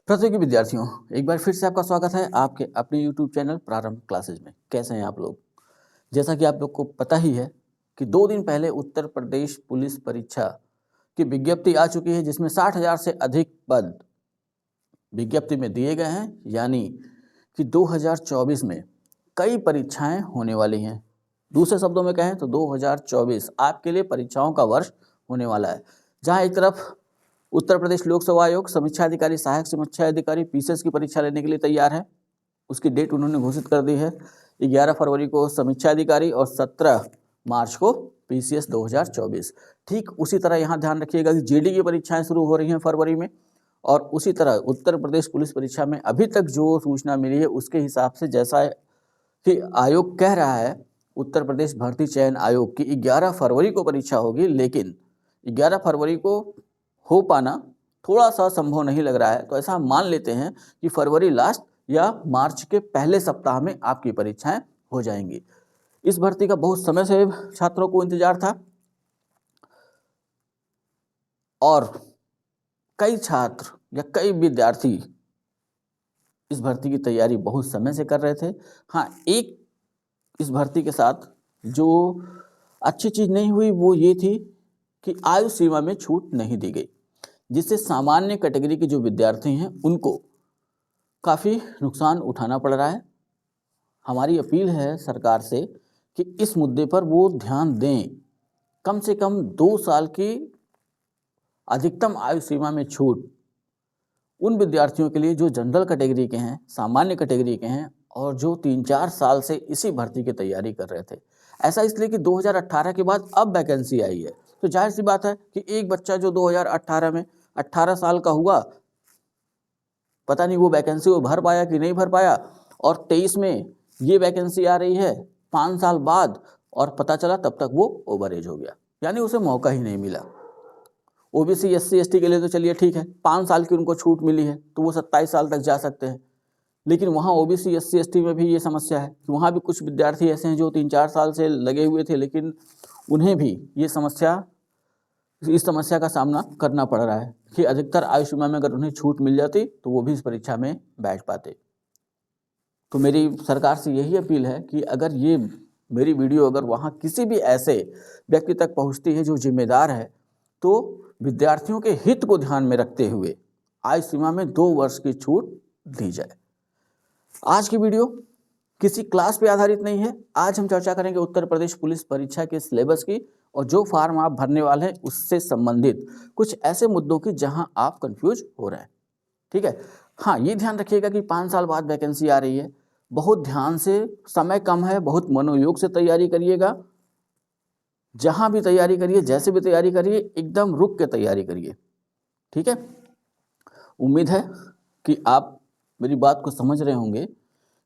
प्रतियोगी विद्यार्थियों, एक बार फिर से आपका स्वागत है आपके अपने यूट्यूब चैनल प्रारंभ क्लासेज में। कैसे हैं आप लोग? जैसा कि आप लोग को पता ही है कि 2 दिन पहले उत्तर प्रदेश पुलिस परीक्षा की विज्ञप्ति आ चुकी है, जिसमें 60,000 से अधिक पद विज्ञप्ति में दिए गए हैं। यानी कि 2024 में कई परीक्षाएं होने वाली हैं। दूसरे शब्दों में कहें तो 2024 आपके लिए परीक्षाओं का वर्ष होने वाला है, जहां एक तरफ उत्तर प्रदेश लोक सेवा आयोग समीक्षा अधिकारी, सहायक समीक्षा अधिकारी पीसीएस की परीक्षा लेने के लिए तैयार है। उसकी डेट उन्होंने घोषित कर दी है। 11 फरवरी को समीक्षा अधिकारी और 17 मार्च को पीसीएस 2024। ठीक उसी तरह यहाँ ध्यान रखिएगा कि जीडी की परीक्षाएं शुरू हो रही हैं फरवरी में, और उसी तरह उत्तर प्रदेश पुलिस परीक्षा में अभी तक जो सूचना मिली है उसके हिसाब से, जैसा कि आयोग कह रहा है, उत्तर प्रदेश भर्ती चयन आयोग की 11 फरवरी को परीक्षा होगी, लेकिन 11 फरवरी को हो पाना थोड़ा सा संभव नहीं लग रहा है। तो ऐसा हम मान लेते हैं कि फरवरी लास्ट या मार्च के पहले सप्ताह में आपकी परीक्षाएं हो जाएंगी। इस भर्ती का बहुत समय से छात्रों को इंतजार था और कई छात्र या कई विद्यार्थी इस भर्ती की तैयारी बहुत समय से कर रहे थे। हाँ, एक इस भर्ती के साथ जो अच्छी चीज़ नहीं हुई वो ये थी कि आयु सीमा में छूट नहीं दी गई, जिससे सामान्य कैटेगरी के जो विद्यार्थी हैं उनको काफ़ी नुकसान उठाना पड़ रहा है। हमारी अपील है सरकार से कि इस मुद्दे पर वो ध्यान दें। कम से कम 2 साल की अधिकतम आयु सीमा में छूट उन विद्यार्थियों के लिए जो जनरल कैटेगरी के हैं, सामान्य कैटेगरी के हैं और जो 3-4 साल से इसी भर्ती की तैयारी कर रहे थे। ऐसा इसलिए कि 2018 के बाद अब वैकेंसी आई है, तो जाहिर सी बात है कि एक बच्चा जो 2018 में 18 साल का हुआ, पता नहीं वो वैकेंसी वो भर पाया कि नहीं भर पाया, और 23 में ये वैकेंसी आ रही है 5 साल बाद, और पता चला तब तक वो ओवर एज हो गया, यानी उसे मौका ही नहीं मिला। ओबीसी एससी एसटी के लिए तो चलिए ठीक है, 5 साल की उनको छूट मिली है तो वो 27 साल तक जा सकते हैं, लेकिन वहाँ ओबीसी एससी एसटी में भी ये समस्या है कि वहाँ भी कुछ विद्यार्थी ऐसे हैं जो 3-4 साल से लगे हुए थे, लेकिन उन्हें भी इस समस्या का सामना करना पड़ रहा है कि अधिकतर आयु सीमा में अगर उन्हें छूट मिल जाती तो वो भी इस परीक्षा में बैठ पाते। तो मेरी सरकार से यही अपील है कि अगर ये मेरी वीडियो अगर वहाँ किसी भी ऐसे व्यक्ति तक पहुँचती है जो जिम्मेदार है, तो विद्यार्थियों के हित को ध्यान में रखते हुए आयु सीमा में 2 वर्ष की छूट दी जाए। आज की वीडियो किसी क्लास पे आधारित नहीं है। आज हम चर्चा करेंगे उत्तर प्रदेश पुलिस परीक्षा के सिलेबस की और जो फॉर्म आप भरने वाले हैं उससे संबंधित कुछ ऐसे मुद्दों की जहां आप कंफ्यूज हो रहे हैं। ठीक है, हाँ, ये ध्यान रखिएगा कि 5 साल बाद वैकेंसी आ रही है। बहुत ध्यान से, समय कम है, बहुत मनोयोग से तैयारी करिएगा। जहां भी तैयारी करिए, जैसे भी तैयारी करिए, एकदम रुक के तैयारी करिए। ठीक है, उम्मीद है कि आप मेरी बात को समझ रहे होंगे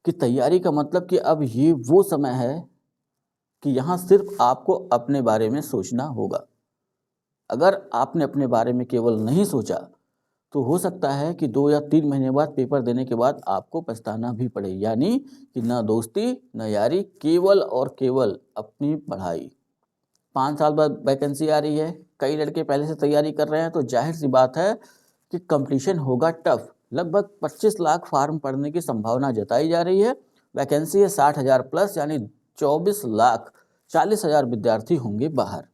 कि तैयारी का मतलब कि अब ये वो समय है कि यहाँ सिर्फ आपको अपने बारे में सोचना होगा। अगर आपने अपने बारे में केवल नहीं सोचा तो हो सकता है कि 2 या 3 महीने बाद पेपर देने के बाद आपको पछताना भी पड़े, यानी कि ना दोस्ती ना यारी, केवल और केवल अपनी पढ़ाई। 5 साल बाद वैकेंसी आ रही है, कई लड़के पहले से तैयारी कर रहे हैं, तो जाहिर सी बात है कि कंपटीशन होगा टफ। लगभग 25 लाख फार्म पड़ने की संभावना जताई जा रही है। वैकेंसी है 60,000 प्लस, यानी 24,40,000 विद्यार्थी होंगे बाहर।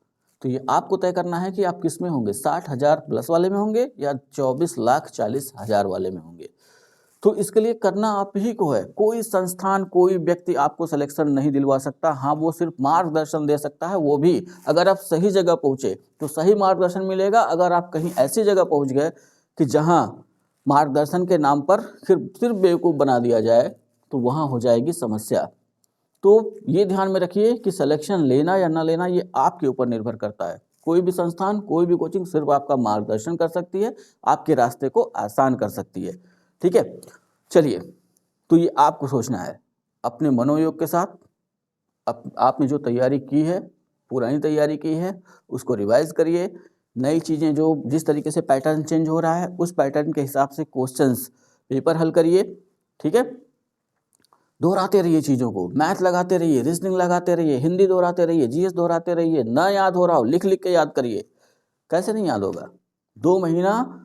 तो ये आपको तय करना है कि आप किस में होंगे, 60,000 प्लस वाले में होंगे या 24,40,000 वाले में होंगे। तो इसके लिए करना आप ही को है। कोई संस्थान, कोई व्यक्ति आपको सिलेक्शन नहीं दिलवा सकता। हाँ, वो सिर्फ मार्गदर्शन दे सकता है, वो भी अगर आप सही जगह पहुँचे तो सही मार्गदर्शन मिलेगा। अगर आप कहीं ऐसी जगह पहुँच गए कि जहाँ मार्गदर्शन के नाम पर सिर्फ बेवकूफ़ बना दिया जाए तो वहाँ हो जाएगी समस्या। तो ये ध्यान में रखिए कि सिलेक्शन लेना या ना लेना ये आपके ऊपर निर्भर करता है। कोई भी संस्थान, कोई भी कोचिंग सिर्फ आपका मार्गदर्शन कर सकती है, आपके रास्ते को आसान कर सकती है। ठीक है, चलिए, तो ये आपको सोचना है अपने मनोयोग के साथ। आपने जो तैयारी की है, पुरानी तैयारी की है, उसको रिवाइज करिए। नई चीज़ें जो जिस तरीके से पैटर्न चेंज हो रहा है उस पैटर्न के हिसाब से क्वेश्चंस पेपर हल करिए। ठीक है, दोहराते रहिए चीज़ों को, मैथ लगाते रहिए, रीजनिंग लगाते रहिए, हिंदी दोहराते रहिए, जीएस दोहराते रहिए। ना याद हो रहा हो लिख लिख के याद करिए। कैसे नहीं याद होगा? 2 महीना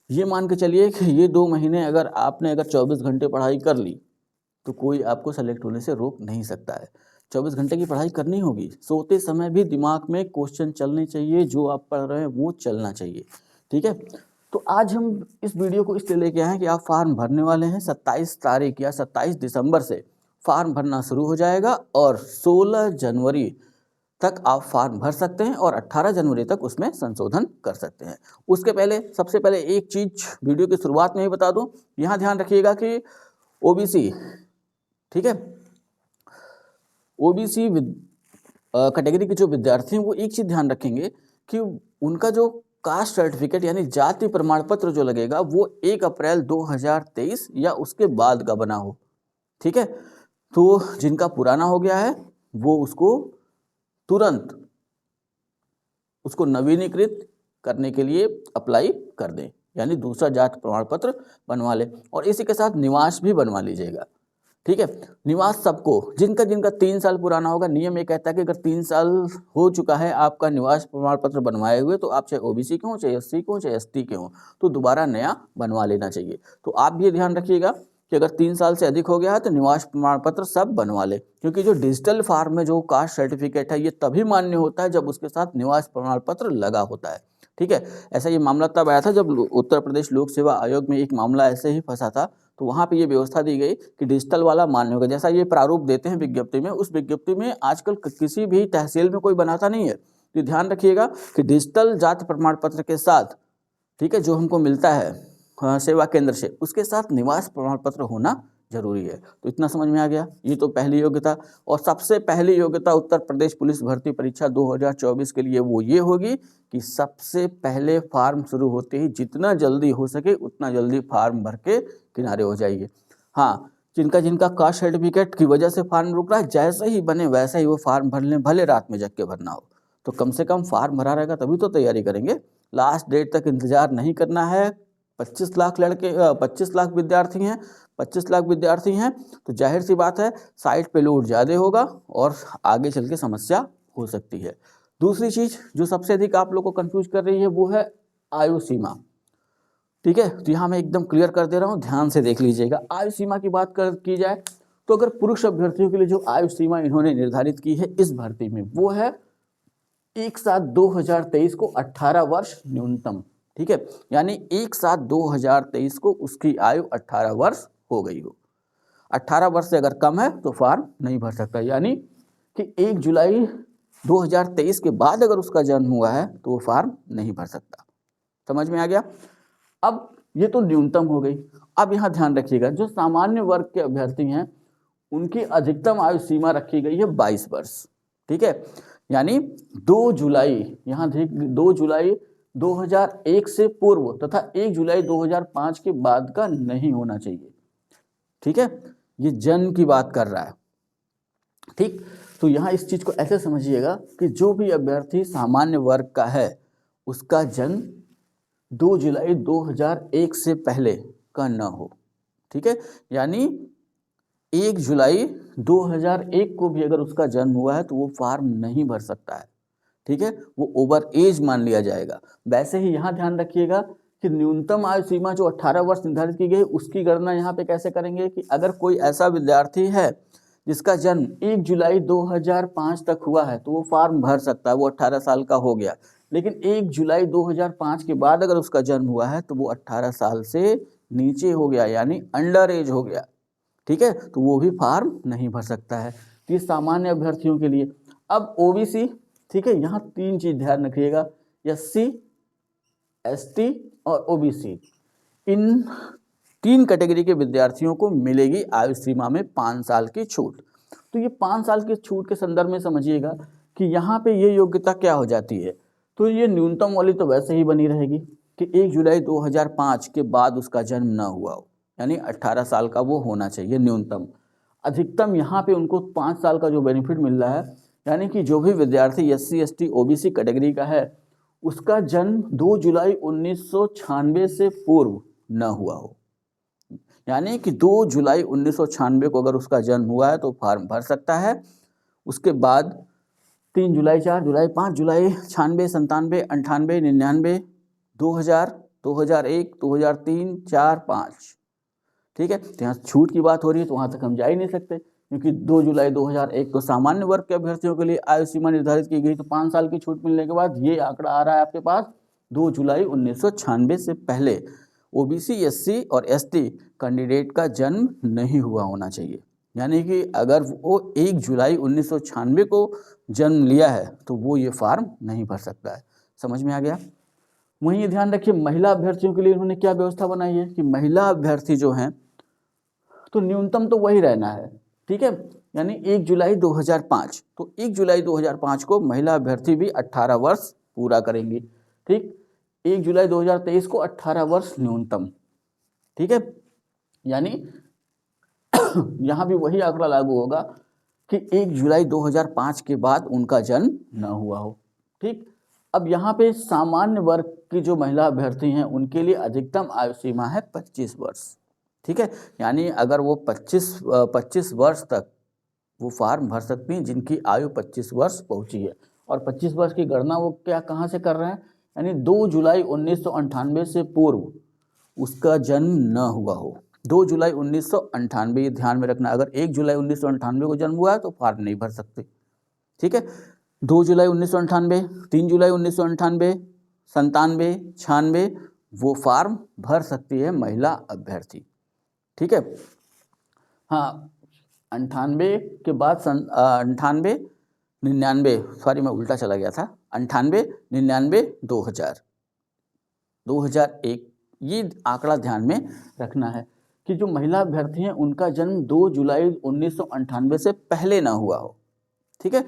ये मान के चलिए कि ये 2 महीने अगर आपने 24 घंटे पढ़ाई कर ली तो कोई आपको सेलेक्ट होने से रोक नहीं सकता है। 24 घंटे की पढ़ाई करनी होगी, सोते समय भी दिमाग में क्वेश्चन चलने चाहिए, जो आप पढ़ रहे हैं वो चलना चाहिए, ठीक है। तो आज हम इस वीडियो को इसलिए लेके आए हैं कि आप फॉर्म भरने वाले हैं। 27 तारीख या 27 दिसंबर से फॉर्म भरना शुरू हो जाएगा और 16 जनवरी तक आप फॉर्म भर सकते हैं और 18 जनवरी तक उसमें संशोधन कर सकते हैं। उसके पहले सबसे पहले एक चीज़ वीडियो की शुरुआत में ही बता दूं, यहाँ ध्यान रखिएगा कि ओबीसी, ठीक है, ओबीसी कैटेगरी के जो विद्यार्थी हैं वो एक चीज़ ध्यान रखेंगे कि उनका जो कास्ट सर्टिफिकेट यानी जाति प्रमाण पत्र जो लगेगा वो 1 अप्रैल 2023 या उसके बाद का बना हो, ठीक है। तो जिनका पुराना हो गया है वो उसको तुरंत उसको नवीनीकृत करने के लिए अप्लाई कर दें, यानी दूसरा जाति प्रमाण पत्र बनवा लें और इसी के साथ निवास भी बनवा लीजिएगा, ठीक है। निवास सबको, जिनका 3 साल पुराना होगा, नियम ये कहता है कि अगर 3 साल हो चुका है आपका निवास प्रमाण पत्र बनवाए हुए, तो आप चाहे ओबीसी के हों, चाहे एससी के हों, चाहे एसटी के हों, तो दोबारा नया बनवा लेना चाहिए। तो आप भी ध्यान रखिएगा कि अगर 3 साल से अधिक हो गया है तो निवास प्रमाण पत्र सब बनवा ले, क्योंकि जो डिजिटल फॉर्म में जो कास्ट सर्टिफिकेट है ये तभी मान्य होता है जब उसके साथ निवास प्रमाण पत्र लगा होता है, ठीक है। ऐसा ये मामला तब आया था जब उत्तर प्रदेश लोक सेवा आयोग में एक मामला ऐसे ही फंसा था, तो वहाँ पे ये व्यवस्था दी गई कि डिजिटल वाला मान्य होगा। जैसा ये प्रारूप देते हैं विज्ञप्ति में, उस विज्ञप्ति में आजकल किसी भी तहसील में कोई बनाता नहीं है। तो ध्यान रखिएगा कि डिजिटल जाति प्रमाण पत्र के साथ, ठीक है, जो हमको मिलता है सेवा केंद्र से, उसके साथ निवास प्रमाण पत्र होना जरूरी है। तो इतना समझ में आ गया। ये तो पहली योग्यता, और सबसे पहली योग्यता उत्तर प्रदेश पुलिस भर्ती परीक्षा 2024 के लिए वो ये होगी कि सबसे पहले फॉर्म शुरू होते ही जितना जल्दी हो सके उतना जल्दी फॉर्म भर के किनारे हो जाइए। हाँ, जिनका कास्ट सर्टिफिकेट की वजह से फॉर्म रुक रहा है, जैसे ही बने वैसे ही वो फॉर्म भर लें, भले रात में जग के भरना हो, तो कम से कम फॉर्म भरा रहेगा तभी तो तैयारी करेंगे। लास्ट डेट तक इंतजार नहीं करना है। 25 लाख लड़के 25 लाख विद्यार्थी हैं, 25 लाख विद्यार्थी हैं, तो जाहिर सी बात है साइट पे लोड ज़्यादा होगा और आगे चल के समस्या हो सकती है। दूसरी चीज़ जो सबसे अधिक आप लोग को कंफ्यूज कर रही है वो है आयु सीमा, ठीक है। तो यहाँ मैं एकदम क्लियर कर दे रहा हूँ, ध्यान से देख लीजिएगा। आयु सीमा की बात की जाए तो अगर पुरुष अभ्यर्थियों के लिए जो आयु सीमा इन्होंने निर्धारित की है इस भर्ती में, वो है 1/7/2023 को 18 वर्ष न्यूनतम, ठीक है। यानी 1/7/2023 को उसकी आयु 18 वर्ष हो गई हो। 18 वर्ष से अगर कम है तो फॉर्म नहीं भर सकता, यानी कि 1 जुलाई 2023 के बाद अगर उसका जन्म हुआ है तो वो फॉर्म नहीं भर सकता। समझ में आ गया। अब ये तो न्यूनतम हो गई। अब यहाँ ध्यान रखिएगा, जो सामान्य वर्ग के अभ्यर्थी हैं उनकी अधिकतम आयु सीमा रखी गई है 22 वर्ष, ठीक है। यानी 2 जुलाई, यहाँ 2 जुलाई 2001 से पूर्व तथा 1 जुलाई 2005 के बाद का नहीं होना चाहिए, ठीक है। ये जन्म की बात कर रहा है, ठीक। तो यहाँ इस चीज को ऐसे समझिएगा कि जो भी अभ्यर्थी सामान्य वर्ग का है उसका जन्म 2 जुलाई 2001 से पहले का न हो, ठीक है। यानी 1 जुलाई 2001 को भी अगर उसका जन्म हुआ है तो वो फॉर्म नहीं भर सकता है, ठीक है। वो ओवर एज मान लिया जाएगा। वैसे ही यहाँ ध्यान रखिएगा कि न्यूनतम आयु सीमा जो 18 वर्ष निर्धारित की गई, उसकी गणना यहाँ पे कैसे करेंगे कि अगर कोई ऐसा विद्यार्थी है जिसका जन्म 1 जुलाई 2005 तक हुआ है तो वो फॉर्म भर सकता है, वो 18 साल का हो गया। लेकिन 1 जुलाई 2005 के बाद अगर उसका जन्म हुआ है तो वो 18 साल से नीचे हो गया, यानी अंडर एज हो गया, ठीक है। तो वो भी फॉर्म नहीं भर सकता है। ये सामान्य अभ्यर्थियों के लिए। अब ओबीसी, ठीक है, यहाँ 3 चीज ध्यान रखिएगा, एससी, एसटी और ओबीसी, इन 3 कैटेगरी के विद्यार्थियों को मिलेगी आयु सीमा में 5 साल की छूट। तो ये 5 साल की छूट के संदर्भ में समझिएगा कि यहाँ पे ये योग्यता क्या हो जाती है। तो ये न्यूनतम वाली तो वैसे ही बनी रहेगी कि 1 जुलाई 2005 के बाद उसका जन्म ना हुआ हो, यानी 18 साल का वो होना चाहिए न्यूनतम। अधिकतम यहाँ पे उनको 5 साल का जो बेनिफिट मिल रहा है, यानी कि जो भी विद्यार्थी एससी, एसटी, ओबीसी कैटेगरी का है उसका जन्म 2 जुलाई 1996 से पूर्व न हुआ हो, यानी कि 2 जुलाई 1996 को अगर उसका जन्म हुआ है तो फॉर्म भर सकता है। उसके बाद 3 जुलाई, 4 जुलाई, 5 जुलाई, 96, 97, 98, 99, 2000 2001, 2003, 4, 5, ठीक है। तो यहाँ छूट की बात हो रही है तो वहाँ तक हम जा ही नहीं सकते, क्योंकि 2 जुलाई 2001 को सामान्य वर्ग के अभ्यर्थियों के लिए आयु सीमा निर्धारित की गई, तो 5 साल की छूट मिलने के बाद ये आंकड़ा आ रहा है आपके पास 2 जुलाई 1996 से पहले ओबीसी, एससी और एसटी कैंडिडेट का जन्म नहीं हुआ होना चाहिए। यानी कि अगर वो 1 जुलाई 1996 को जन्म लिया है तो वो ये फॉर्म नहीं भर सकता है। समझ में आ गया। वहीं ये ध्यान रखिए, महिला अभ्यर्थियों के लिए उन्होंने क्या व्यवस्था बनाई है कि महिला अभ्यर्थी जो हैं तो न्यूनतम तो वही रहना है, ठीक है। यानी 1 जुलाई 2005, तो 1 जुलाई 2005 को महिला अभ्यर्थी भी 18 वर्ष पूरा करेंगी, ठीक। 1 जुलाई 2023 को 18 वर्ष न्यूनतम, ठीक है। यानी यहाँ भी वही आंकड़ा लागू होगा कि 1 जुलाई 2005 के बाद उनका जन्म न हुआ हो, ठीक। अब यहाँ पे सामान्य वर्ग की जो महिला अभ्यर्थी हैं उनके लिए अधिकतम आयु सीमा है 25 वर्ष, ठीक है। यानी अगर वो 25 वर्ष तक वो फॉर्म भर सकती हैं जिनकी आयु 25 वर्ष पहुंची है। और 25 वर्ष की गणना वो कहाँ से कर रहे हैं, यानी 2 जुलाई 1998 से पूर्व उसका जन्म न हुआ हो। 2 जुलाई 1998 ये ध्यान में रखना। अगर 1 जुलाई 1998 को जन्म हुआ है तो फॉर्म नहीं भर सकते, ठीक है। 2 जुलाई 1998, 3 जुलाई 1998, 97, 96 वो फॉर्म भर सकती है महिला अभ्यर्थी, ठीक है। हाँ, 98 के बाद 98, 99, सॉरी मैं उल्टा चला गया था, 98, 99, 2000, 2001 ये आंकड़ा ध्यान में रखना है कि जो महिला अभ्यर्थी हैं उनका जन्म 2 जुलाई 1998 से पहले ना हुआ हो, ठीक है,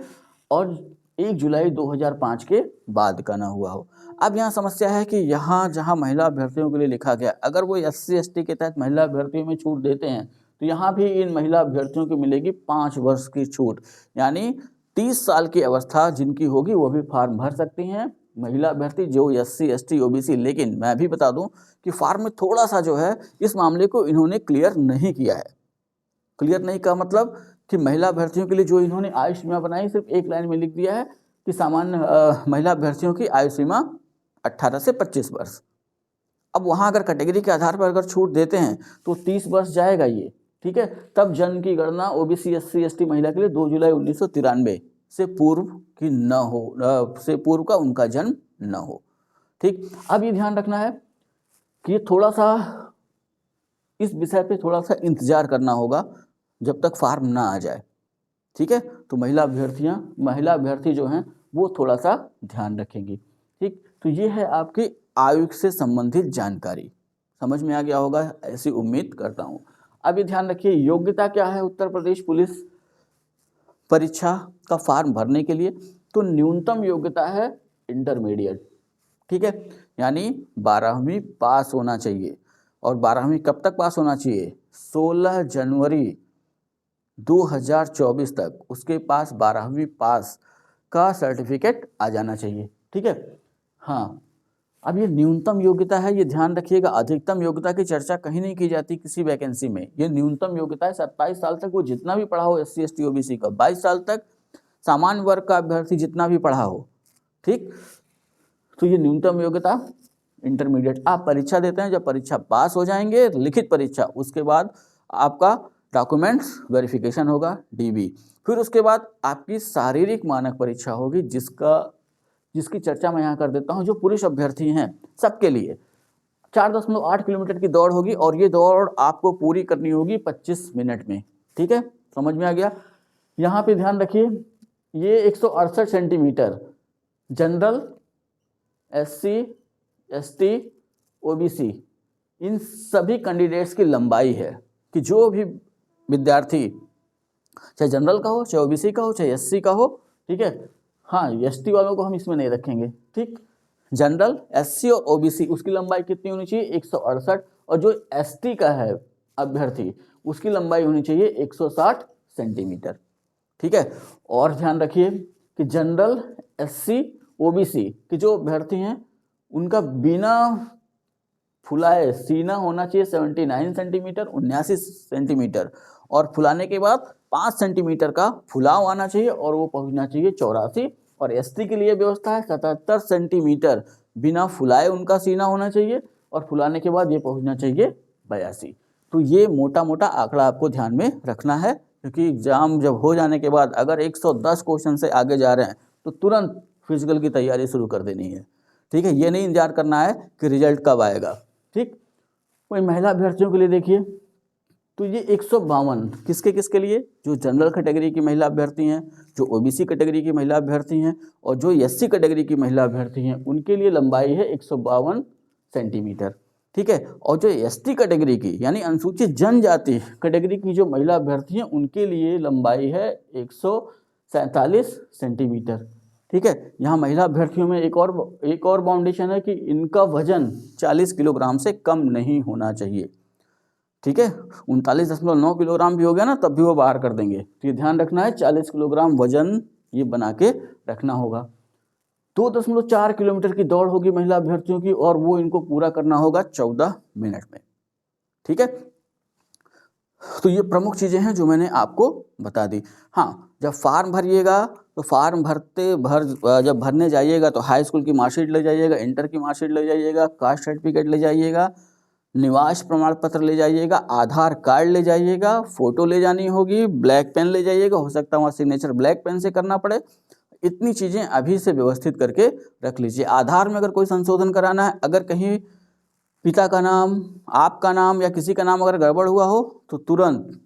और 1 जुलाई 2005 के बाद का ना हुआ हो। अब यहाँ समस्या है कि यहाँ जहाँ महिला अभ्यर्थियों के लिए लिखा गया, अगर वो SC ST के तहत महिला अभ्यर्थियों में छूट देते हैं तो यहाँ भी इन महिला अभ्यर्थियों को मिलेगी 5 वर्ष की छूट, यानी 30 साल की अवस्था जिनकी होगी वो भी फॉर्म भर सकती हैं महिला अभ्यर्थी जो SC ST OBC। लेकिन मैं भी बता दूं कि फॉर्म में थोड़ा सा जो है इस मामले को इन्होंने क्लियर नहीं किया है। क्लियर नहीं का मतलब कि महिला अभ्यर्थियों के लिए जो इन्होंने आयु सीमा बनाई सिर्फ एक लाइन में लिख दिया है कि सामान्य महिला अभ्यर्थियों की आयु सीमा 18 से 25 वर्ष। अब वहाँ अगर कैटेगरी के आधार पर अगर छूट देते हैं तो 30 वर्ष जाएगा ये, ठीक है। तब जन्म की गणना OBC SC ST महिला के लिए 2 जुलाई 1993 से पूर्व की न हो, से पूर्व का उनका जन्म न हो, ठीक। अब ये ध्यान रखना है कि थोड़ा सा इस विषय पे थोड़ा सा इंतजार करना होगा जब तक फॉर्म ना आ जाए, ठीक है। तो महिला अभ्यर्थी जो हैं वो थोड़ा सा ध्यान रखेंगी, ठीक। तो ये है आपकी आयु से संबंधित जानकारी, समझ में आ गया होगा ऐसी उम्मीद करता हूँ। अब ये ध्यान रखिए, योग्यता क्या है उत्तर प्रदेश पुलिस परीक्षा का फॉर्म भरने के लिए, तो न्यूनतम योग्यता है इंटरमीडिएट, ठीक है। यानी 12वीं पास होना चाहिए। और 12वीं कब तक पास होना चाहिए, 16 जनवरी 2024 तक उसके पास 12वीं पास का सर्टिफिकेट आ जाना चाहिए, ठीक है। हाँ, अब ये न्यूनतम योग्यता है, ये ध्यान रखिएगा। अधिकतम योग्यता की चर्चा कहीं नहीं की जाती किसी वैकेंसी में। ये न्यूनतम योग्यता है 27 साल तक वो जितना भी पढ़ा हो SC ST OBC का, 22 साल तक सामान्य वर्ग का अभ्यर्थी जितना भी पढ़ा हो, ठीक। तो ये न्यूनतम योग्यता इंटरमीडिएट। आप परीक्षा देते हैं, जब परीक्षा पास हो जाएंगे लिखित परीक्षा, उसके बाद आपका डॉक्यूमेंट्स वेरिफिकेशन होगा DB, फिर उसके बाद आपकी शारीरिक मानक परीक्षा होगी जिसकी चर्चा मैं यहाँ कर देता हूँ। जो पुरुष अभ्यर्थी हैं सबके लिए 4.8 किलोमीटर की दौड़ होगी और ये दौड़ आपको पूरी करनी होगी 25 मिनट में, ठीक है। समझ में आ गया। यहाँ पे ध्यान रखिए, ये 168 centimetre general, SC ST OBC इन सभी कैंडिडेट्स की लंबाई है कि जो भी विद्यार्थी चाहे जनरल का हो, चाहे OBC का हो, चाहे SC का हो, ठीक है। हाँ, ST वालों को हम इसमें नहीं रखेंगे, ठीक। जनरल, SC और OBC उसकी लंबाई कितनी होनी चाहिए, 168, और जो ST का है अभ्यर्थी उसकी लंबाई होनी चाहिए 160 सेंटीमीटर, ठीक है। और ध्यान रखिए कि जनरल, SC OBC के जो अभ्यर्थी हैं उनका बिना फुलाए सीना होना चाहिए 79 सेंटीमीटर, 79 सेंटीमीटर, और फुलाने के बाद 5 सेंटीमीटर का फुलाव आना चाहिए और वो पहुंचना चाहिए 84। और ST के लिए व्यवस्था है 77 सेंटीमीटर बिना फुलाए उनका सीना होना चाहिए और फुलाने के बाद ये पहुंचना चाहिए 82। तो ये मोटा मोटा आंकड़ा आपको ध्यान में रखना है, क्योंकि एग्जाम जब हो जाने के बाद अगर 110 क्वेश्चन से आगे जा रहे हैं तो तुरंत फिजिकल की तैयारी शुरू कर देनी है। ठीक है, ये नहीं इंतजार करना है कि रिजल्ट कब आएगा। ठीक, वही महिला अभ्यर्थियों के लिए देखिए, तो ये 152 किसके किसके लिए, जो जनरल कैटेगरी की महिला अभ्यर्थी हैं, जो ओबीसी कैटेगरी की महिला अभ्यर्थी हैं और जो एससी कैटेगरी की महिला अभ्यर्थी हैं, उनके लिए लंबाई है 152 सेंटीमीटर। ठीक है, और जो एसटी कैटेगरी की यानी अनुसूचित जनजाति कैटेगरी की जो महिला अभ्यर्थी हैं, उनके लिए लंबाई है 147 सेंटीमीटर। ठीक है, यहाँ महिला अभ्यर्थियों में एक और बाउंडेशन है कि इनका वजन 40 किलोग्राम से कम नहीं होना चाहिए। ठीक है, 39.9 किलोग्राम भी हो गया ना तब भी वो बाहर कर देंगे, तो ये ध्यान रखना है 40 किलोग्राम वजन ये बना के रखना होगा। 2.4 किलोमीटर की दौड़ होगी महिला अभ्यर्थियों की और वो इनको पूरा करना होगा 14 मिनट में। ठीक है, तो ये प्रमुख चीजें हैं जो मैंने आपको बता दी। हाँ, जब फॉर्म भरिएगा तो फॉर्म जब भरने जाइएगा तो हाई स्कूल की मार्कशीट ले जाइएगा, इंटर की मार्कशीट ले जाइएगा, कास्ट सर्टिफिकेट ले जाइएगा, निवास प्रमाण पत्र ले जाइएगा, आधार कार्ड ले जाइएगा, फोटो ले जानी होगी, ब्लैक पेन ले जाइएगा, हो सकता है वहाँ सिग्नेचर ब्लैक पेन से करना पड़े। इतनी चीज़ें अभी से व्यवस्थित करके रख लीजिए। आधार में अगर कोई संशोधन कराना है, अगर कहीं पिता का नाम, आपका नाम या किसी का नाम अगर गड़बड़ हुआ हो तो तुरंत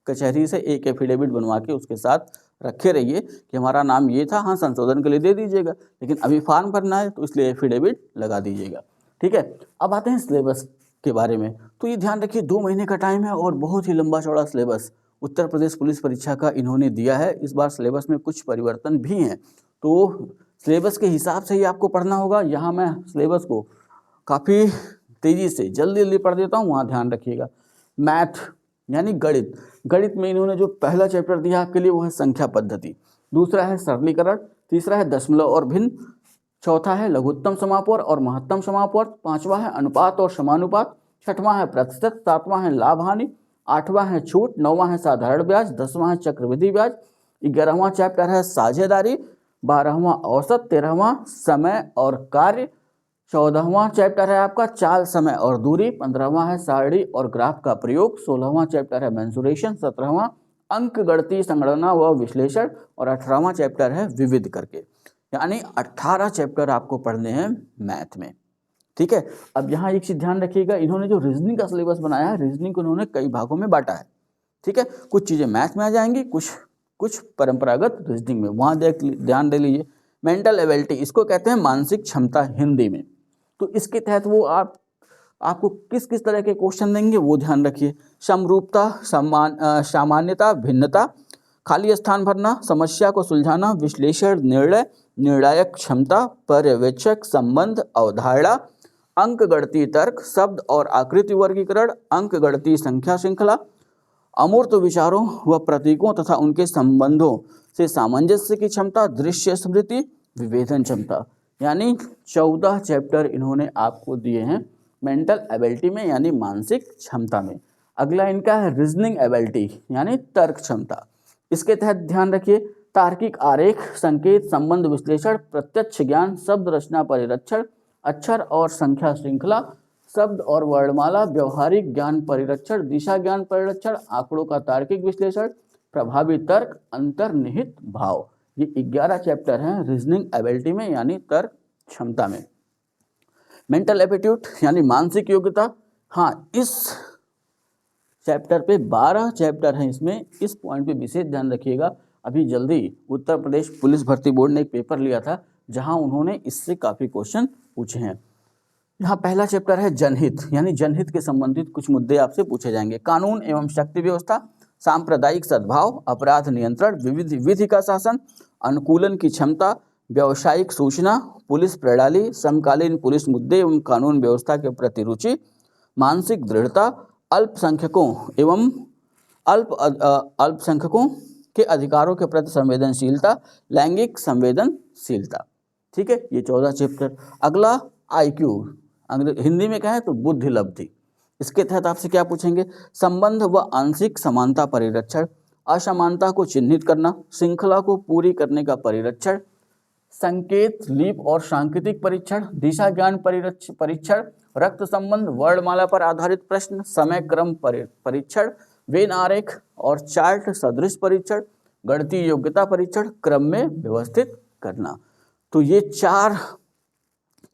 कचहरी से एक एफिडेविट बनवा के उसके साथ रखे रहिए कि हमारा नाम ये था, हाँ संशोधन के लिए दे दीजिएगा, लेकिन अभी फॉर्म भरना है तो इसलिए एफिडेविट लगा दीजिएगा। ठीक है, अब आते हैं सिलेबस के बारे में। तो ये ध्यान रखिए 2 महीने का टाइम है और बहुत ही लंबा चौड़ा सिलेबस उत्तर प्रदेश पुलिस परीक्षा का इन्होंने दिया है। इस बार सिलेबस में कुछ परिवर्तन भी हैं, तो सिलेबस के हिसाब से ही आपको पढ़ना होगा। यहाँ मैं सिलेबस को काफ़ी तेज़ी से जल्दी पढ़ देता हूँ, वहाँ ध्यान रखिएगा। मैथ यानी गणित में इन्होंने जो पहला चैप्टर दिया आपके लिए वो है संख्या पद्धति, दूसरा है सरलीकरण, तीसरा है दशमलव और भिन्न, चौथा है लघुत्तम समापवर्ग और महत्तम समापवर्ग, पांचवा है अनुपात और समानुपात, छठवां है प्रतिशत, सातवां है लाभ हानि, आठवां है छूट, नौवां है साधारण ब्याज, 10वां है चक्रवृद्धि ब्याज, 11वां चैप्टर है साझेदारी, 12वां औसत, 13वां समय और कार्य, 14वां चैप्टर है आपका चाल समय और दूरी, 15वां है सारणी और ग्राफ का प्रयोग, 16वां चैप्टर है मेंसुरेशन, 17वां अंक गणितीय संगणना व विश्लेषण और 18वां चैप्टर है विविध करके। यानी 18 चैप्टर आपको पढ़ने हैं मैथ में। ठीक है, अब यहाँ एक चीज ध्यान रखिएगा, इन्होंने जो रीजनिंग का सिलेबस बनाया है, रीजनिंग को इन्होंने कई भागों में बांटा है। ठीक है, कुछ चीजें मैथ में आ जाएंगी, कुछ परंपरागत रीजनिंग में, वहाँ ध्यान दे लीजिए। मेंटल एबिलिटी, इसको कहते हैं मानसिक क्षमता हिंदी में। तो इसके तहत वो आपको किस किस तरह के क्वेश्चन देंगे वो ध्यान रखिए। समरूपता, सामान्यता, भिन्नता, खाली स्थान भरना, समस्या को सुलझाना, विश्लेषण, निर्णय, निर्णायक क्षमता, पर्यवेक्षक, संबंध, अवधारणा, अंक गणितीय तर्क, शब्द और आकृति वर्गीकरण, अंक गणितीय संख्या श्रृंखला, अमूर्त विचारों व प्रतीकों तथा उनके संबंधों से सामंजस्य की क्षमता, दृश्य स्मृति, विभेदन क्षमता। यानी 14 चैप्टर इन्होंने आपको दिए हैं मेंटल एबिलिटी में यानी मानसिक क्षमता में। अगला इनका है रीजनिंग एबिलिटी यानी तर्क क्षमता। इसके तहत ध्यान रखिए तार्किक आरेख, संकेत, संबंध विश्लेषण, प्रत्यक्ष ज्ञान, शब्द रचना परिरक्षण, अक्षर और संख्या श्रृंखला, शब्द और वर्णमाला, व्यवहारिक ज्ञान परिरक्षण, दिशा ज्ञान परिरक्षण, आंकड़ों का तार्किक विश्लेषण, प्रभावी तर्क, अंतर्निहित भाव। ये 11 चैप्टर हैं रीजनिंग एबिलिटी में यानी तर्क क्षमता में। मेंटल एप्टीट्यूड यानी मानसिक योग्यता, हाँ इस चैप्टर पे 12 चैप्टर हैं इसमें, इस पॉइंट पे विशेष ध्यान रखिएगा। अभी जल्दी उत्तर प्रदेश पुलिस भर्ती बोर्ड ने एक पेपर लिया था जहां उन्होंने इससे काफ़ी क्वेश्चन पूछे हैं। यहाँ पहला चैप्टर है जनहित यानी जनहित के संबंधित कुछ मुद्दे आपसे पूछे जाएंगे। कानून एवं शक्ति व्यवस्था, सांप्रदायिक सद्भाव, अपराध नियंत्रण, विधि का शासन, अनुकूलन की क्षमता, व्यावसायिक सूचना, पुलिस प्रणाली, समकालीन पुलिस मुद्दे एवं कानून व्यवस्था के प्रति रुचि, मानसिक दृढ़ता, अल्पसंख्यकों एवं अल्पसंख्यकों के अधिकारों के प्रति संवेदनशीलता, लैंगिक संवेदनशीलता। ठीक है, ये 14 चैप्टर। अगला IQ, हिंदी में कहें तो बुद्धि लब्धि। इसके तहत आपसे क्या पूछेंगे? संबंध व आंशिक समानता परिरक्षण, असमानता को चिन्हित करना, श्रृंखला को पूरी करने का परिरक्षण, संकेत, लीप और सांकेतिक परीक्षण, दिशा ज्ञान परीक्षण, रक्त संबंध, वर्णमाला पर आधारित प्रश्न, समय क्रम परीक्षण, वेन आरेख और चार्ट सदृश परीक्षण, गणितीय योग्यता परीक्षण, क्रम में व्यवस्थित करना। तो ये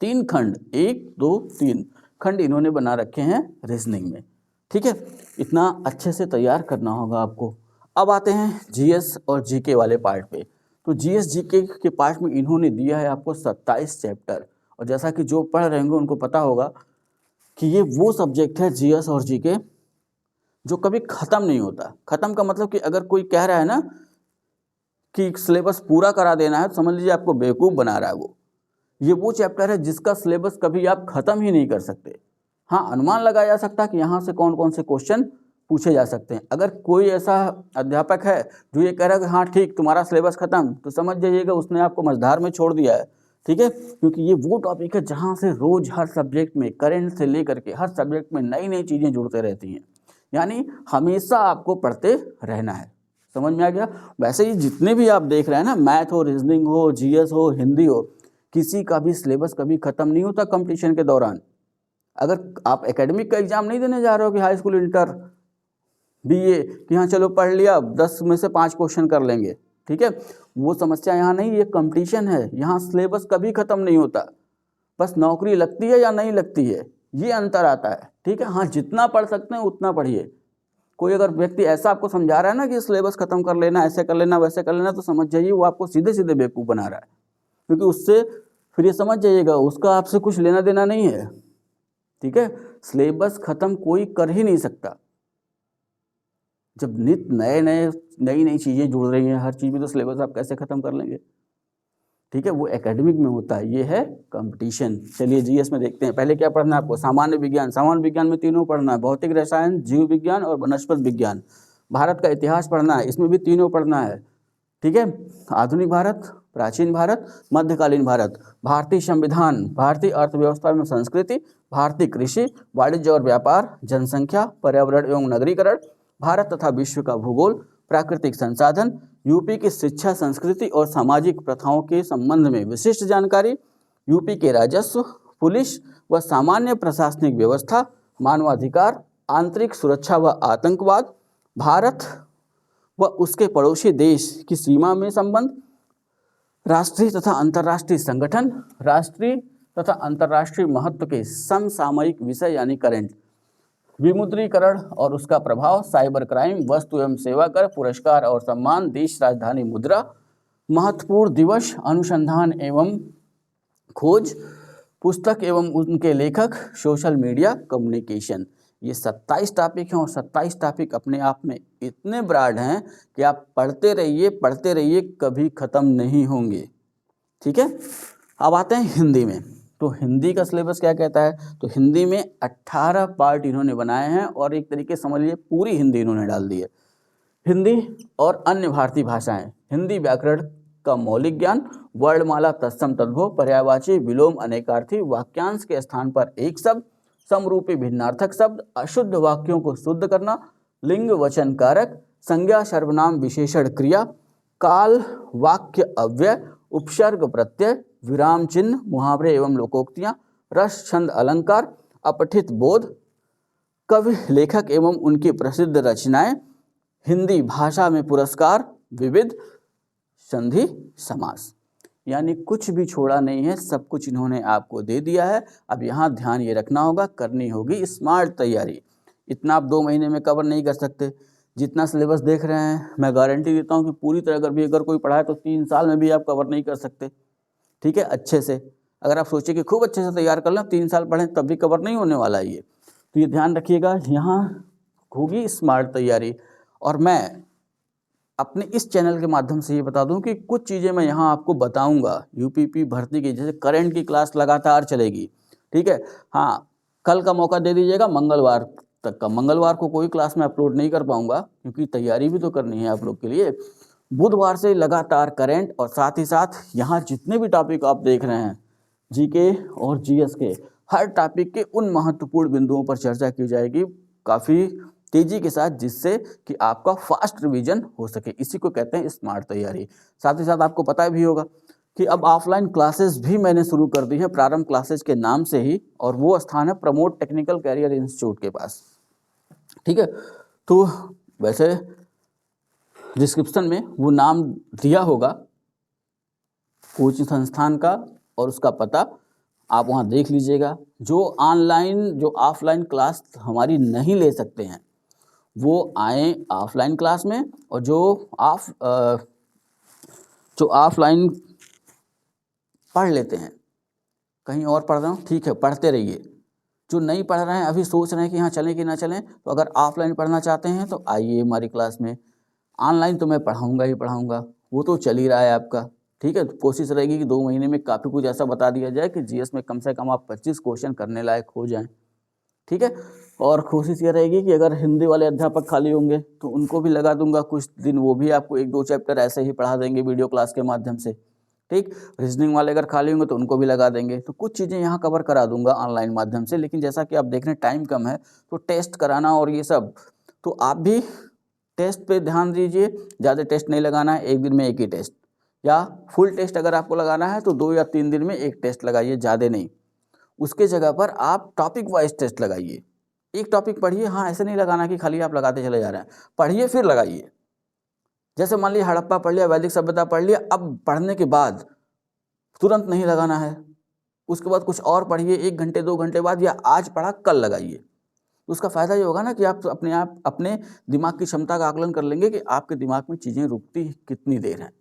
3 खंड, 1 2 3 खंड इन्होंने बना रखे हैं रीजनिंग में। ठीक है, इतना अच्छे से तैयार करना होगा आपको। अब आते हैं जीएस और जीके वाले पार्ट पे। तो जीएस जीके के पार्ट में इन्होंने दिया है आपको 27 चैप्टर, और जैसा कि जो पढ़ रहे होंगे उनको पता होगा कि ये वो सब्जेक्ट है जीएस और जीके जो कभी ख़त्म नहीं होता। ख़त्म का मतलब कि अगर कोई कह रहा है ना कि सिलेबस पूरा करा देना है, तो समझ लीजिए आपको बेवकूफ़ बना रहा है वो। ये वो चैप्टर है जिसका सिलेबस कभी आप ख़त्म ही नहीं कर सकते। हाँ, अनुमान लगाया जा सकता है कि यहाँ से कौन कौन से क्वेश्चन पूछे जा सकते हैं। अगर कोई ऐसा अध्यापक है जो ये कह रहा है कि हाँ ठीक तुम्हारा सिलेबस खत्म, तो समझ जाइएगा उसने आपको मझधार में छोड़ दिया है। ठीक है, क्योंकि ये वो टॉपिक है जहाँ से रोज हर सब्जेक्ट में, करंट से लेकर के हर सब्जेक्ट में नई नई चीज़ें जुड़ते रहती हैं। यानी हमेशा आपको पढ़ते रहना है। समझ में आ गया? वैसे ही जितने भी आप देख रहे हैं ना, मैथ हो, रीजनिंग हो, जीएस हो, हिंदी हो, किसी का भी सिलेबस कभी ख़त्म नहीं होता कंपटीशन के दौरान। अगर आप एकेडमिक का एग्जाम नहीं देने जा रहे हो कि हाई स्कूल, इंटर, बीए, कि हाँ चलो पढ़ लिया 10 में से 5 क्वेश्चन कर लेंगे, ठीक है, वो समस्या यहाँ नहीं। ये कंपटीशन है, यहाँ सिलेबस कभी ख़त्म नहीं होता। बस नौकरी लगती है या नहीं लगती है, ये अंतर आता है। ठीक है, हाँ जितना पढ़ सकते हैं उतना पढ़िए। कोई अगर व्यक्ति ऐसा आपको समझा रहा है ना कि सिलेबस खत्म कर लेना, ऐसे कर लेना, वैसे कर लेना, तो समझ जाइए वो आपको सीधे सीधे बेवकूफ़ बना रहा है। क्योंकि उससे फिर ये समझ जाइएगा उसका आपसे कुछ लेना देना नहीं है। ठीक है, सिलेबस खत्म कोई कर ही नहीं सकता। जब नई नई चीज़ें जुड़ रही हैं हर चीज़ में, तो सिलेबस आप कैसे खत्म कर लेंगे? ठीक है, वो एकेडमिक में होता है, ये है कंपटीशन। चलिए जीएस में देखते हैं। पहले क्या पढ़ना है आपको? सामान्य विज्ञान। सामान्य विज्ञान में तीनों पढ़ना है, भौतिक, रसायन, जीव विज्ञान और वनस्पति विज्ञान। भारत का इतिहास पढ़ना है, इसमें भी तीनों पढ़ना है। ठीक है, आधुनिक भारत, प्राचीन भारत, मध्यकालीन भारत, भारतीय संविधान, भारतीय अर्थव्यवस्था में संस्कृति, भारतीय कृषि, वाणिज्य और व्यापार, जनसंख्या, पर्यावरण एवं नगरीकरण, भारत तथा विश्व का भूगोल, प्राकृतिक संसाधन, यूपी की शिक्षा, संस्कृति और सामाजिक प्रथाओं के संबंध में विशिष्ट जानकारी, यूपी के राजस्व, पुलिस व सामान्य प्रशासनिक व्यवस्था, मानवाधिकार, आंतरिक सुरक्षा व आतंकवाद, भारत व उसके पड़ोसी देश की सीमा में संबंध, राष्ट्रीय तथा अंतर्राष्ट्रीय संगठन, राष्ट्रीय तथा अंतर्राष्ट्रीय महत्व के समसामयिक विषय यानी करंट, विमुद्रीकरण और उसका प्रभाव, साइबर क्राइम, वस्तु एवं सेवा कर, पुरस्कार और सम्मान, देश राजधानी मुद्रा, महत्वपूर्ण दिवस, अनुसंधान एवं खोज, पुस्तक एवं उनके लेखक, सोशल मीडिया, कम्युनिकेशन। ये 27 टॉपिक हैं और 27 टॉपिक अपने आप में इतने ब्रॉड हैं कि आप पढ़ते रहिए, कभी ख़त्म नहीं होंगे। ठीक है, अब आते हैं हिंदी में। तो हिंदी का सिलेबस क्या कहता है? तो हिंदी में 18 पार्ट इन्होंने बनाए हैं और एक तरीके से समझ लीजिए पूरी हिंदी इन्होंने डाल दी है। हिंदी और अन्य भारतीय भाषाएं, हिंदी व्याकरण का मौलिक ज्ञान, वर्णमाला, तत्सम तद्भव, पर्यायवाची, विलोम, अनेकार्थी, वाक्यांश के स्थान पर एक शब्द, समरूपी भिन्नार्थक शब्द, अशुद्ध वाक्यों को शुद्ध करना, लिंग वचन कारक, संज्ञा सर्वनाम विशेषण क्रिया, काल, वाक्य अव्यय, उपसर्ग प्रत्यय, विराम चिन्ह, मुहावरे एवं लोकोक्तियाँ, रस, छंद, अलंकार, अपठित बोध, कवि, लेखक एवं उनकी प्रसिद्ध रचनाएं, हिंदी भाषा में पुरस्कार, विविध, संधि, समास। यानी कुछ भी छोड़ा नहीं है, सब कुछ इन्होंने आपको दे दिया है। अब यहाँ ध्यान ये रखना होगा, करनी होगी स्मार्ट तैयारी। इतना आप 2 महीने में कवर नहीं कर सकते। जितना सिलेबस देख रहे हैं, मैं गारंटी देता हूँ कि पूरी तरह अगर कोई पढ़ाए तो 3 साल में भी आप कवर नहीं कर सकते। ठीक है, अच्छे से अगर आप सोचिए कि खूब अच्छे से तैयार कर लें, 3 साल पढ़ें तब भी कवर नहीं होने वाला है ये। तो ये ध्यान रखिएगा, यहाँ होगी स्मार्ट तैयारी। और मैं अपने इस चैनल के माध्यम से ये बता दूं कि कुछ चीज़ें मैं यहाँ आपको बताऊंगा यूपीपी भर्ती की, जैसे करंट की क्लास लगातार चलेगी। ठीक है, हाँ कल का मौका दे दीजिएगा, मंगलवार तक का। मंगलवार को कोई क्लास में अपलोड नहीं कर पाऊंगा क्योंकि तैयारी भी तो करनी है आप लोग के लिए। बुधवार से लगातार करंट, और साथ ही साथ यहाँ जितने भी टॉपिक आप देख रहे हैं जीके और जीएस के, हर टॉपिक के उन महत्वपूर्ण बिंदुओं पर चर्चा की जाएगी काफ़ी तेजी के साथ, जिससे कि आपका फास्ट रिवीजन हो सके। इसी को कहते हैं स्मार्ट तैयारी। साथ ही साथ आपको पता भी होगा कि अब ऑफलाइन क्लासेस भी मैंने शुरू कर दी है प्रारंभ क्लासेस के नाम से ही, और वो स्थान है प्रमोद टेक्निकल कैरियर इंस्टीट्यूट के पास। ठीक है, तो वैसे डिस्क्रिप्शन में वो नाम दिया होगा कोचिंग संस्थान का और उसका पता, आप वहाँ देख लीजिएगा। जो ऑफलाइन क्लास हमारी नहीं ले सकते हैं वो आए ऑफलाइन क्लास में, और जो ऑफलाइन पढ़ लेते हैं, कहीं और पढ़ रहा हूँ ठीक है पढ़ते रहिए, जो नहीं पढ़ रहे हैं अभी सोच रहे हैं कि हाँ चलें कि ना चलें, तो अगर ऑफलाइन पढ़ना चाहते हैं तो आइए हमारी क्लास में। ऑनलाइन तो मैं पढ़ाऊँगा ही पढ़ाऊँगा, वो तो चल ही रहा है आपका। ठीक है, तो कोशिश रहेगी कि 2 महीने में काफ़ी कुछ ऐसा बता दिया जाए कि जीएस में कम से कम आप 25 क्वेश्चन करने लायक हो जाएं। ठीक है, और कोशिश ये रहेगी कि अगर हिंदी वाले अध्यापक खाली होंगे तो उनको भी लगा दूंगा कुछ दिन, वो भी आपको 1-2 चैप्टर ऐसे ही पढ़ा देंगे वीडियो क्लास के माध्यम से। ठीक, रीजनिंग वाले अगर खाली होंगे तो उनको भी लगा देंगे, तो कुछ चीज़ें यहाँ कवर करा दूंगा ऑनलाइन माध्यम से। लेकिन जैसा कि आप देख रहे हैं टाइम कम है, तो टेस्ट कराना और ये सब, तो आप भी टेस्ट पे ध्यान दीजिए। ज़्यादा टेस्ट नहीं लगाना है, एक दिन में एक ही टेस्ट, या फुल टेस्ट अगर आपको लगाना है तो 2 या 3 दिन में एक टेस्ट लगाइए, ज़्यादा नहीं। उसके जगह पर आप टॉपिक वाइज टेस्ट लगाइए, एक टॉपिक पढ़िए। हाँ, ऐसे नहीं लगाना कि खाली आप लगाते चले जा रहे हैं, पढ़िए फिर लगाइए। जैसे मान लीजिए हड़प्पा पढ़ लिया, वैदिक सभ्यता पढ़ लिया, अब पढ़ने के बाद तुरंत नहीं लगाना है, उसके बाद कुछ और पढ़िए 1 घंटे 2 घंटे बाद, या आज पढ़ा कल लगाइए। उसका फ़ायदा ये होगा ना कि आप अपने दिमाग की क्षमता का आकलन कर लेंगे कि आपके दिमाग में चीज़ें रुकती कितनी देर हैं।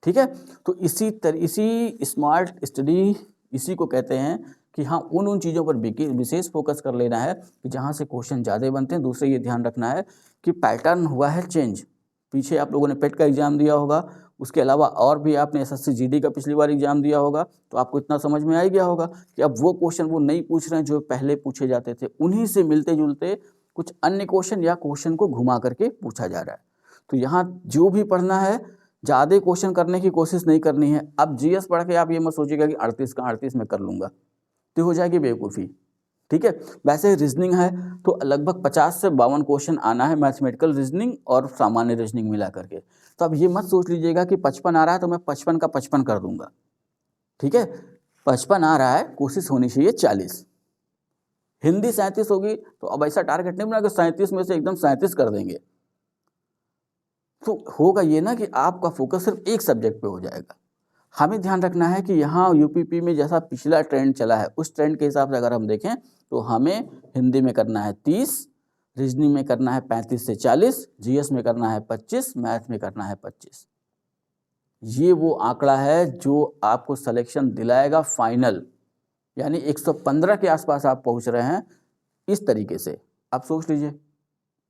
ठीक है, तो इसी स्मार्ट स्टडी इसी को कहते हैं कि हाँ उन चीज़ों पर विशेष फोकस कर लेना है कि जहाँ से क्वेश्चन ज़्यादा बनते हैं। दूसरे ये ध्यान रखना है कि पैटर्न हुआ है चेंज। पीछे आप लोगों ने पेट का एग्ज़ाम दिया होगा, उसके अलावा और भी आपने एसएससी जीडी का पिछली बार एग्ज़ाम दिया होगा, तो आपको इतना समझ में आ गया होगा कि अब वो क्वेश्चन वो नहीं पूछ रहे हैं जो पहले पूछे जाते थे, उन्हीं से मिलते जुलते कुछ अन्य क्वेश्चन या क्वेश्चन को घुमा करके पूछा जा रहा है। तो यहाँ जो भी पढ़ना है, ज़्यादा क्वेश्चन करने की कोशिश नहीं करनी है। अब जीएस पढ़ के आप ये मत सोचिएगा कि 38 का 38 में कर लूँगा, तो हो जाएगी बेवकूफ़ी। ठीक है, वैसे रीजनिंग है तो लगभग 50 से 52 क्वेश्चन आना है, मैथमेटिकल रीजनिंग और सामान्य रीजनिंग मिला करके। तो अब ये मत सोच लीजिएगा कि 55 आ रहा है तो मैं 55 का 55 कर दूंगा। ठीक है, 55 आ रहा है, कोशिश होनी चाहिए 40। हिंदी 37 होगी तो अब ऐसा टारगेट नहीं बना कि 37 में से एकदम 37 कर देंगे, तो होगा ये ना कि आपका फोकस सिर्फ एक सब्जेक्ट पे हो जाएगा। हमें ध्यान रखना है कि यहाँ यूपीपी में जैसा पिछला ट्रेंड चला है उस ट्रेंड के हिसाब से अगर हम देखें तो हमें हिंदी में करना है 30, रीजनिंग में करना है 35 से 40, जीएस में करना है 25, मैथ में करना है 25। ये वो आंकड़ा है जो आपको सिलेक्शन दिलाएगा फाइनल, यानी 115 के आसपास आप पहुँच रहे हैं। इस तरीके से आप सोच लीजिए।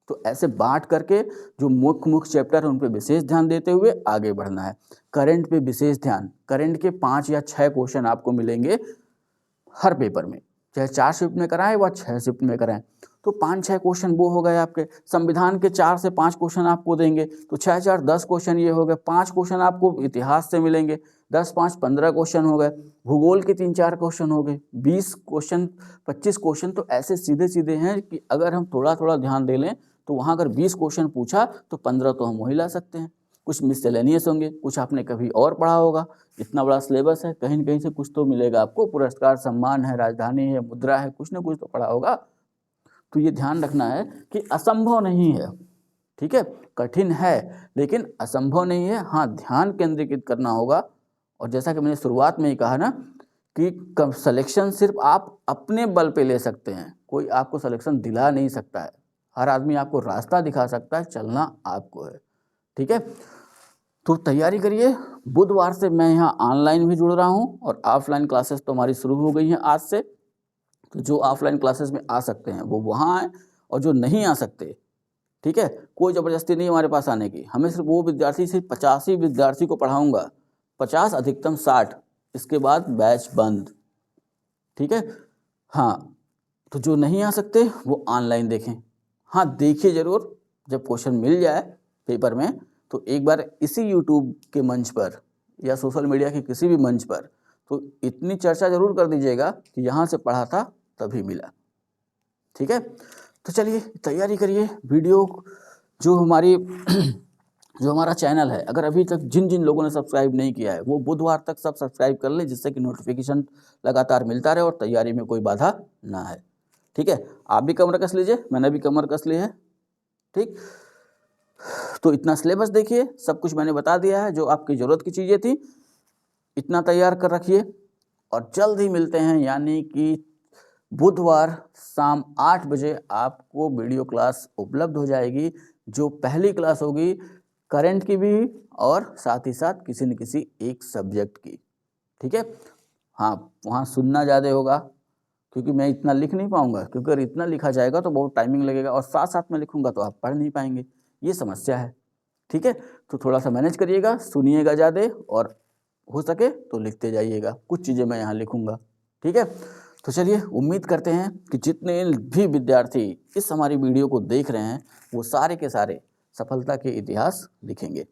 तो ऐसे बांट करके जो मुख्य चैप्टर है उन पे विशेष ध्यान देते हुए आगे बढ़ना है। करंट पे विशेष ध्यान, करंट के 5 या 6 क्वेश्चन आपको मिलेंगे हर पेपर में, चाहे 4 शिफ्ट में कराएं व 6 शिफ्ट में कराएं, तो 5-6 क्वेश्चन वो हो गए आपके। संविधान के 4 से 5 क्वेश्चन आपको देंगे तो 6-4 10 क्वेश्चन ये हो गए। 5 क्वेश्चन आपको इतिहास से मिलेंगे, 10-5 15 क्वेश्चन हो गए। भूगोल के 3-4 क्वेश्चन हो गए, 20 क्वेश्चन 25 क्वेश्चन। तो ऐसे सीधे सीधे हैं कि अगर हम थोड़ा थोड़ा ध्यान दे लें तो वहाँ अगर 20 क्वेश्चन पूछा तो 15 तो हम वही ला सकते हैं। कुछ मिसलेनियस होंगे, कुछ आपने कभी और पढ़ा होगा। इतना बड़ा सिलेबस है, कहीं न कहीं से कुछ तो मिलेगा आपको, पुरस्कार सम्मान है, राजधानी है, मुद्रा है, कुछ न कुछ तो पढ़ा होगा। तो ये ध्यान रखना है कि असंभव नहीं है। ठीक है, कठिन है लेकिन असंभव नहीं है। हाँ, ध्यान केंद्रित करना होगा। और जैसा कि मैंने शुरुआत में ही कहा ना कि सिलेक्शन सिर्फ आप अपने बल पे ले सकते हैं, कोई आपको सिलेक्शन दिला नहीं सकता है। हर आदमी आपको रास्ता दिखा सकता है, चलना आपको है। ठीक है, तो तैयारी करिए। बुधवार से मैं यहाँ ऑनलाइन भी जुड़ रहा हूँ और ऑफलाइन क्लासेस तो हमारी शुरू हो गई हैं आज से। तो जो ऑफलाइन क्लासेस में आ सकते हैं वो वहाँ आए, और जो नहीं आ सकते, ठीक है, कोई ज़बरदस्ती नहीं हमारे पास आने की। हमें सिर्फ वो विद्यार्थी, सिर्फ 85 ही विद्यार्थी को पढ़ाऊँगा, 50 अधिकतम 60, इसके बाद बैच बंद। ठीक है, हाँ, तो जो नहीं आ सकते वो ऑनलाइन देखें। हाँ, देखिए ज़रूर, जब क्वेश्चन मिल जाए पेपर में तो एक बार इसी यूट्यूब के मंच पर या सोशल मीडिया के किसी भी मंच पर तो इतनी चर्चा ज़रूर कर दीजिएगा कि यहाँ से पढ़ा था तभी मिला। ठीक है, तो चलिए तैयारी करिए। वीडियो जो हमारी जो हमारा चैनल है, अगर अभी तक जिन जिन लोगों ने सब्सक्राइब नहीं किया है वो बुधवार तक सब सब्सक्राइब कर लें, जिससे कि नोटिफिकेशन लगातार मिलता रहे और तैयारी में कोई बाधा ना आए। ठीक है, आप भी कमर कस लीजिए, मैंने भी कमर कस ली है। ठीक, तो इतना सिलेबस देखिए, सब कुछ मैंने बता दिया है, जो आपकी ज़रूरत की चीज़ें थी इतना तैयार कर रखिए और जल्द ही मिलते हैं, यानी कि बुधवार शाम 8 बजे आपको वीडियो क्लास उपलब्ध हो जाएगी, जो पहली क्लास होगी करंट की भी और साथ ही साथ किसी न किसी एक सब्जेक्ट की। ठीक है, हाँ, वहाँ सुनना ज़्यादा होगा क्योंकि मैं इतना लिख नहीं पाऊँगा, क्योंकि अगर इतना लिखा जाएगा तो बहुत टाइमिंग लगेगा और साथ-साथ में लिखूँगा तो आप पढ़ नहीं पाएँगे, ये समस्या है। ठीक है, तो थोड़ा-सा मैनेज करिएगा, सुनिएगा ज़्यादा और हो सके तो लिखते जाइएगा, कुछ चीज़ें मैं यहाँ लिखूँगा। ठीक है, तो चलिए उम्मीद करते हैं कि जितने भी विद्यार्थी इस हमारी वीडियो को देख रहे हैं वो सारे के सारे सफलता के इतिहास लिखेंगे।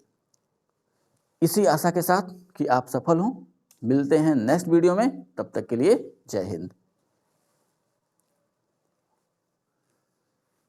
इसी आशा के साथ कि आप सफल हों, मिलते हैं नेक्स्ट वीडियो में, तब तक के लिए जय हिंद।